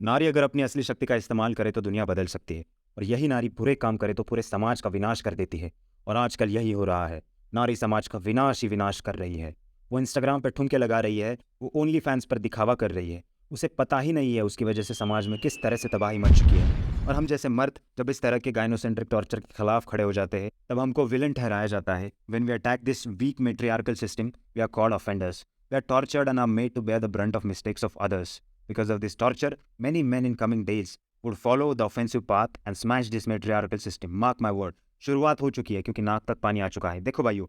नारी अगर अपनी असली शक्ति का इस्तेमाल करे तो दुनिया बदल सकती है, और यही नारी बुरे काम करे तो पूरे समाज का विनाश कर देती है। और आजकल यही हो रहा है। नारी समाज का विनाश ही विनाश कर रही है। वो इंस्टाग्राम पर ठुमके लगा रही है, वो ओनली फैंस पर दिखावा कर रही है। उसे पता ही नहीं है उसकी वजह से समाज में किस तरह से तबाही मच चुकी है। और हम जैसे मर्द जब इस तरह के गाइनोसेंट्रिक टॉर्चर के खिलाफ खड़े हो जाते हैं, तब हमको विलन ठहराया जाता है। When we attack this weak matriarchal system, we are called offenders. We are tortured and are made to bear the brunt of mistakes of others. Because of this torture, many men in coming days would follow the offensive path and smash this matriarchal system. Mark my word. शुरुआत हो चुकी है क्योंकि नाक तक पानी आ चुका है। देखो भाइयों,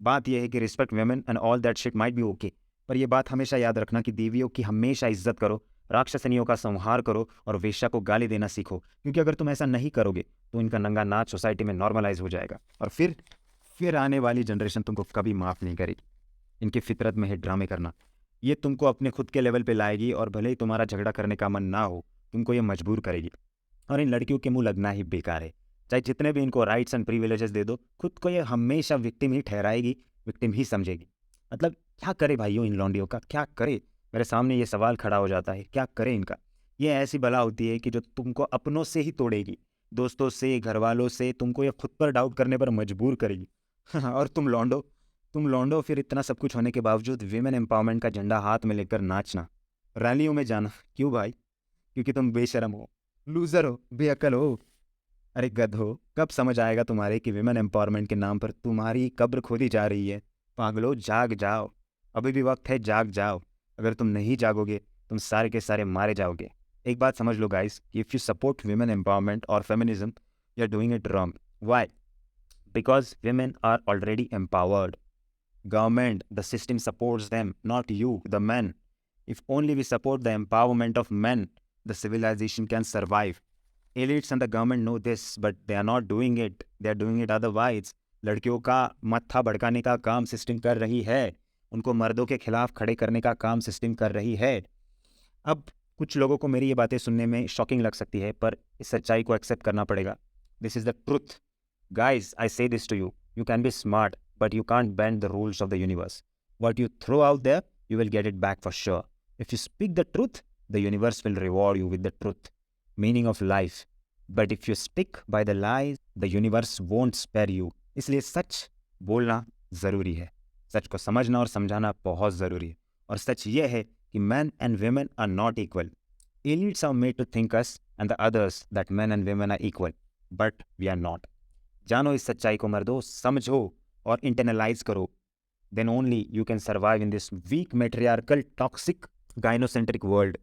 बात यह है कि respect women and all that shit might be okay, पर यह बात हमेशा याद रखना कि देवियों की हमेशा इज्जत करो, राक्षसनियों का संहार करो और वेश्या को गाली देना सीखो। क्योंकि अगर तुम ऐसा नहीं करोगे तो इनका नंगा नाच सोसाइटी में नॉर्मलाइज हो जाएगा, और फिर आने वाली जनरेशन तुमको कभी माफ़ नहीं करेगी। इनकी फितरत में है ड्रामे करना। ये तुमको अपने खुद के लेवल पे लाएगी, और भले ही तुम्हारा झगड़ा करने का मन ना हो, तुमको ये मजबूर करेगी। और इन लड़कियों के मुंह लगना ही बेकार है। चाहे जितने भी इनको राइट्स एंड प्रिविलेजेस दे दो, खुद को ये हमेशा विक्टिम ही ठहराएगी, विक्टिम ही समझेगी। मतलब क्या करे भाइयों, इन लौंडियों का क्या करे। मेरे सामने ये सवाल खड़ा हो जाता है, क्या करे इनका। ये ऐसी बला होती है कि जो तुमको अपनों से ही तोड़ेगी, दोस्तों से, घर वालों से, तुमको ये खुद पर डाउट करने पर मजबूर करेगी। और तुम लौंडो फिर इतना सब कुछ होने के बावजूद विमेन एम्पावरमेंट का झंडा हाथ में लेकर नाचना, रैलियों में जाना। क्यों भाई? क्योंकि तुम बेशरम हो, लूजर हो, बेअकल हो। अरे गध हो, कब समझ आएगा तुम्हारे कि विमेन एम्पावरमेंट के नाम पर तुम्हारी कब्र खोदी जा रही है। पागलो, जाग जाओ, अभी भी वक्त है, जाग जाओ। अगर तुम नहीं जागोगे, तुम सारे के सारे मारे जाओगे। एक बात समझ लो guys, if you support women empowerment और feminism, you are doing it wrong. Why? Because women are already empowered. Government, the system supports them, not you, the men. If only we support the empowerment of men, the civilization can survive. Elites and the government know this, but they are not doing it. They are doing it otherwise. लड़कियों का मत्था भड़काने का काम system कर रही है, उनको मर्दों के खिलाफ खड़े करने का काम सिस्टम कर रही है। अब कुछ लोगों को मेरी ये बातें सुनने में शॉकिंग लग सकती है, पर इस सच्चाई को एक्सेप्ट करना पड़ेगा। This is the truth. Guys, I say this to you. You can be smart, but you can't bend the rules of the universe. What you throw out there, you will get it back for sure. If you speak the truth, the universe will reward you with the truth. Meaning of life. But if you stick by the lies, the universe won't spare you. इसलिए सच बोलना ज़रूरी है। सच को समझना और समझाना बहुत ज़रूरी है। और सच ये है कि men and women are not equal. Elites are made to think us and the others that men and women are equal. But we are not. जानो इस सच्चाई को, मर्दो, समझो और इंटरनलाइज करो। Then only you can survive in this weak matriarchal toxic gynocentric world.